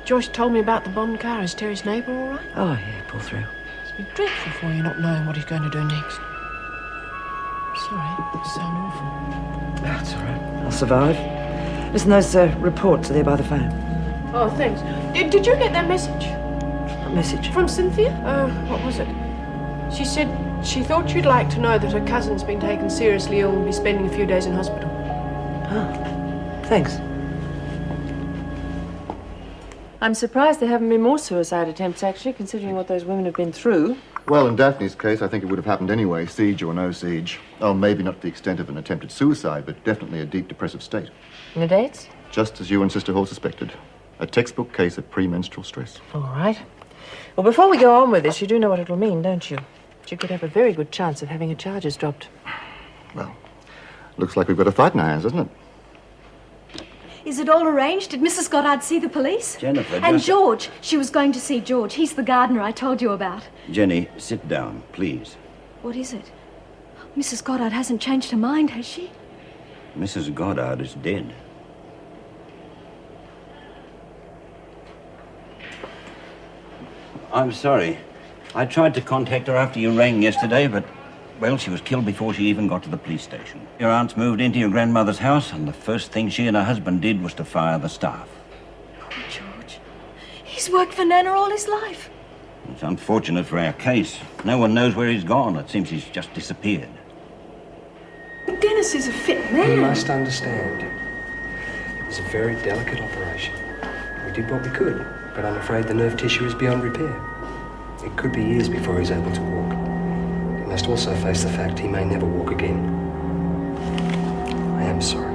Joyce told me about the bombed car. Is Terry's neighbour all right? Oh, yeah, pull through. It's been dreadful for you not knowing what he's going to do next. Sorry, it sound awful. That's all right. I'll survive. Listen, those reports are there by the phone. Oh, thanks. Did you get that message? What message? From Cynthia? What was it? She said she thought you'd like to know that her cousin's been taken seriously ill and will be spending a few days in hospital. Oh, thanks. I'm surprised there haven't been more suicide attempts, actually, considering what those women have been through. Well, in Daphne's case, I think it would have happened anyway, siege or no siege. Oh, maybe not to the extent of an attempted suicide, but definitely a deep depressive state. And the dates? Just as you and Sister Hall suspected. A textbook case of premenstrual stress. All right. Well, before we go on with this, you do know what it'll mean, don't you? You could have a very good chance of having her charges dropped. Well, looks like we've got a fight in our hands, doesn't it? Is it all arranged? Did Mrs. Goddard see the police? Jennifer, And just... George. She was going to see George. He's the gardener I told you about. Jenny, sit down, please. What is it? Mrs. Goddard hasn't changed her mind, has she? Mrs. Goddard is dead. I'm sorry. I tried to contact her after you rang yesterday, but, well, she was killed before she even got to the police station. Your aunt's moved into your grandmother's house, and the first thing she and her husband did was to fire the staff. Poor George. He's worked for Nana all his life. It's unfortunate for our case. No one knows where he's gone. It seems he's just disappeared. Dennis is a fit man. You must understand. It was a very delicate operation. We did what we could, but I'm afraid the nerve tissue is beyond repair. It could be years before he's able to walk. He must also face the fact he may never walk again. I am sorry.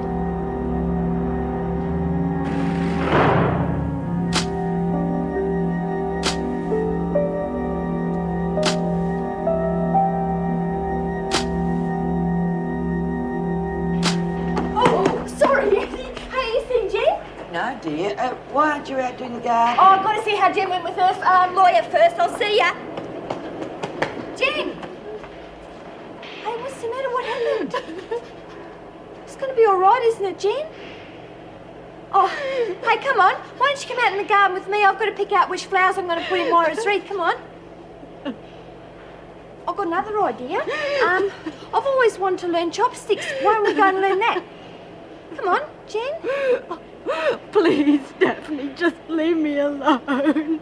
Oh, sorry. Hey, you seen Jen? No, dear. Why aren't you out doing the garden? Oh, I've got to see how Jen went with her lawyer first. I'll see ya. Jen! Hey, what's the matter? What happened? It's going to be all right, isn't it, Jen? Oh, hey, come on. Why don't you come out in the garden with me? I've got to pick out which flowers I'm going to put in Moira's wreath. Come on. I've got another idea. I've always wanted to learn chopsticks. Why don't we go and learn that? Come on, Jen. Please, Daphne, just leave me alone.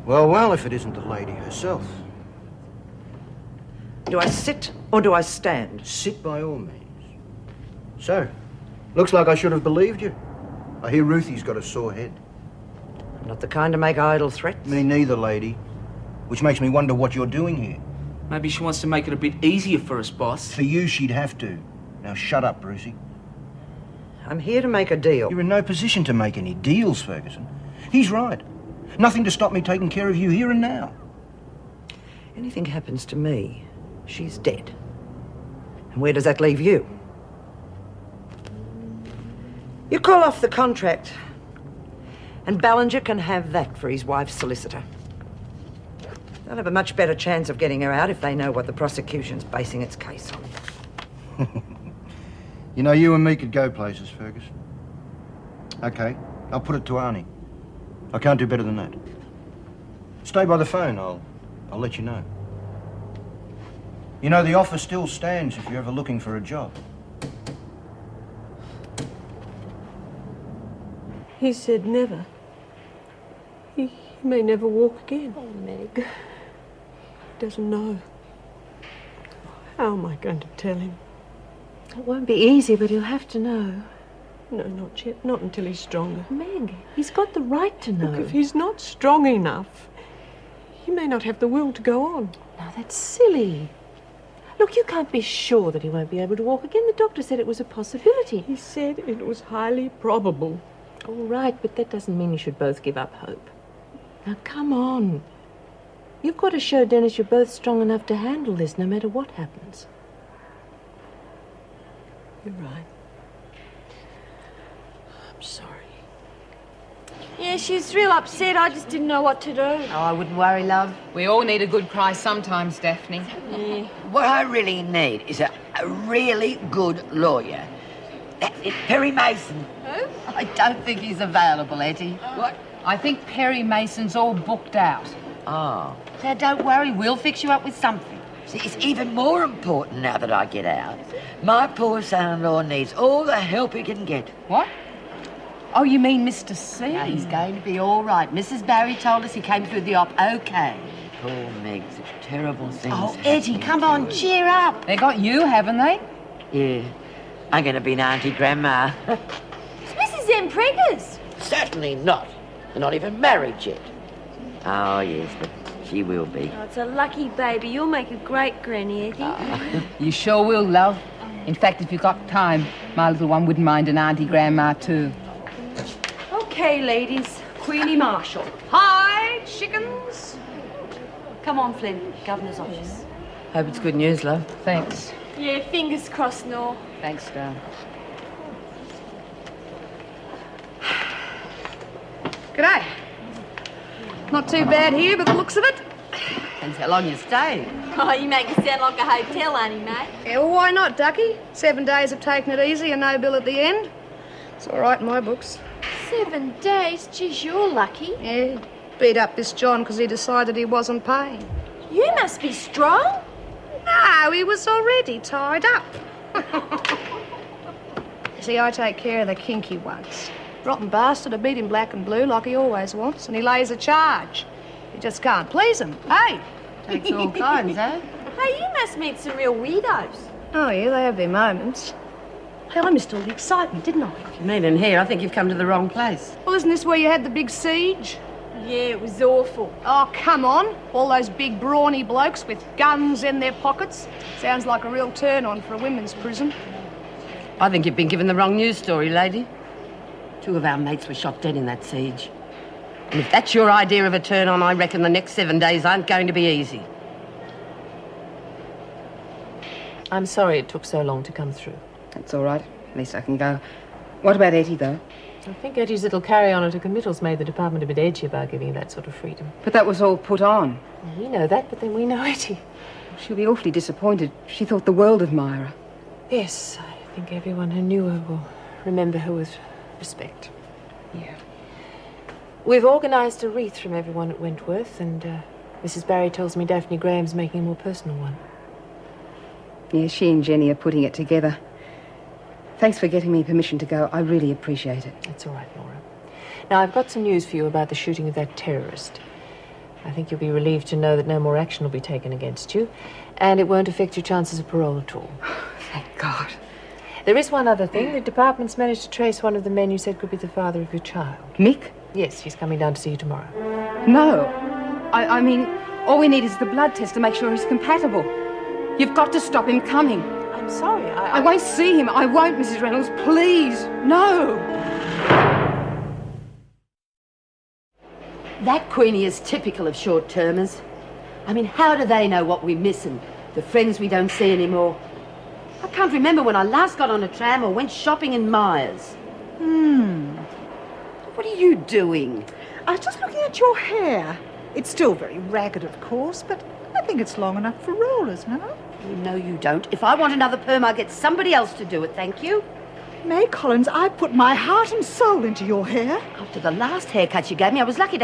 Well, if it isn't the lady herself. Do I sit or do I stand? Sit by all means. So, looks like I should have believed you. I hear Ruthie's got a sore head. I'm not the kind to make idle threats. Me neither, lady. Which makes me wonder what you're doing here. Maybe she wants to make it a bit easier for us, boss. For you, she'd have to. Now shut up, Brucey. I'm here to make a deal. You're in no position to make any deals, Ferguson. He's right. Nothing to stop me taking care of you here and now. Anything happens to me, she's dead. And where does that leave you? You call off the contract, and Ballinger can have that for his wife's solicitor. They'll have a much better chance of getting her out if they know what the prosecution's basing its case on. You know, you and me could go places, Fergus. Okay, I'll put it to Arnie. I can't do better than that. Stay by the phone, I'll let you know. You know, the offer still stands if you're ever looking for a job. He said never. He may never walk again. Oh, Meg. He doesn't know. How am I going to tell him? It won't be easy, but he'll have to know. No, not yet. Not until he's stronger. Meg, he's got the right to know. Look, if he's not strong enough, he may not have the will to go on. Now, that's silly. Look, you can't be sure that he won't be able to walk again. The doctor said it was a possibility. He said it was highly probable. All right, but that doesn't mean you should both give up hope. Now, come on. You've got to show Dennis you're both strong enough to handle this, no matter what happens. You're right. I'm sorry. Yeah, she's real upset. I just didn't know what to do. Oh, I wouldn't worry, love. We all need a good cry sometimes, Daphne. Yeah. What I really need is a a really good lawyer. That's it, Perry Mason. Who? I don't think he's available, Etty. What? I think Perry Mason's all booked out. Oh. Now, don't worry, we'll fix you up with something. See, it's even more important now that I get out. My poor son-in-law needs all the help he can get. What? Oh, you mean Mr. C? Now, he's going to be all right. Mrs. Barry told us he came through the op okay. Poor Meg, such terrible things. Oh, Etty, come on, cheer up. They got you, haven't they? Yeah. I'm going to be an auntie grandma. Is Mrs. M preggers? Certainly not. They're not even married yet. Oh, yes, but she will be. Oh, it's a lucky baby. You'll make a great granny, Eddie. You sure will, love. In fact, if you got time, my little one wouldn't mind an auntie grandma too. Okay, ladies. Queenie Marshall. Hi, chickens. Come on, Flynn. Governor's office. Hope it's good news, love. Thanks. Yeah, fingers crossed, Nor. Thanks, darling. G'day. Not too bad here, by the looks of it. Depends how long you stay. Oh, you make it sound like a hotel, Auntie, mate. Yeah, well, why not, Ducky? 7 days of taking it easy and no bill at the end. It's all right in my books. 7 days? Geez, you're lucky. Yeah, beat up this John because he decided he wasn't paying. You must be strong. No, he was already tied up. See, I take care of the kinky ones. Rotten bastard, I beat him black and blue like he always wants, and he lays a charge. You just can't please him, hey? Takes all kinds, eh? Hey, you must meet some real weirdos. Oh, yeah, they have their moments. Hey, I missed all the excitement, didn't I? If you mean in here, I think you've come to the wrong place. Well, isn't this where you had the big siege? Yeah, it was awful. Oh, come on. All those big, brawny blokes with guns in their pockets. Sounds like a real turn-on for a women's prison. I think you've been given the wrong news story, lady. 2 of our mates were shot dead in that siege. And if that's your idea of a turn-on, I reckon the next 7 days aren't going to be easy. I'm sorry it took so long to come through. That's all right. At least I can go. What about Etty, though? I think Eddie's little carry-on at a committal's made the department a bit edgy about giving you that sort of freedom. But that was all put on. We know that, but then we know Eddie. She'll be awfully disappointed. She thought the world of Myra. Yes, I think everyone who knew her will remember her with respect. Yeah. We've organised a wreath from everyone at Wentworth, and Mrs. Barry tells me Daphne Graham's making a more personal one. Yeah, she and Jenny are putting it together. Thanks for getting me permission to go. I really appreciate it. That's all right, Laura. Now, I've got some news for you about the shooting of that terrorist. I think you'll be relieved to know that no more action will be taken against you, and it won't affect your chances of parole at all. Thank God. There is one other thing. The department's managed to trace one of the men you said could be the father of your child. Mick? Yes, he's coming down to see you tomorrow. No. I mean, all we need is the blood test to make sure he's compatible. You've got to stop him coming. I'm sorry, I won't see him. I won't, Mrs. Reynolds. Please. No. That Queenie is typical of short-termers. I mean, how do they know what we're missing? The friends we don't see anymore. I can't remember when I last got on a tram or went shopping in Myers. What are you doing? I was just looking at your hair. It's still very ragged, of course, but I think it's long enough for rollers, no? No, you don't. If I want another perm, I'll get somebody else to do it, thank you. May Collins, I put my heart and soul into your hair. After the last haircut you gave me, I was lucky to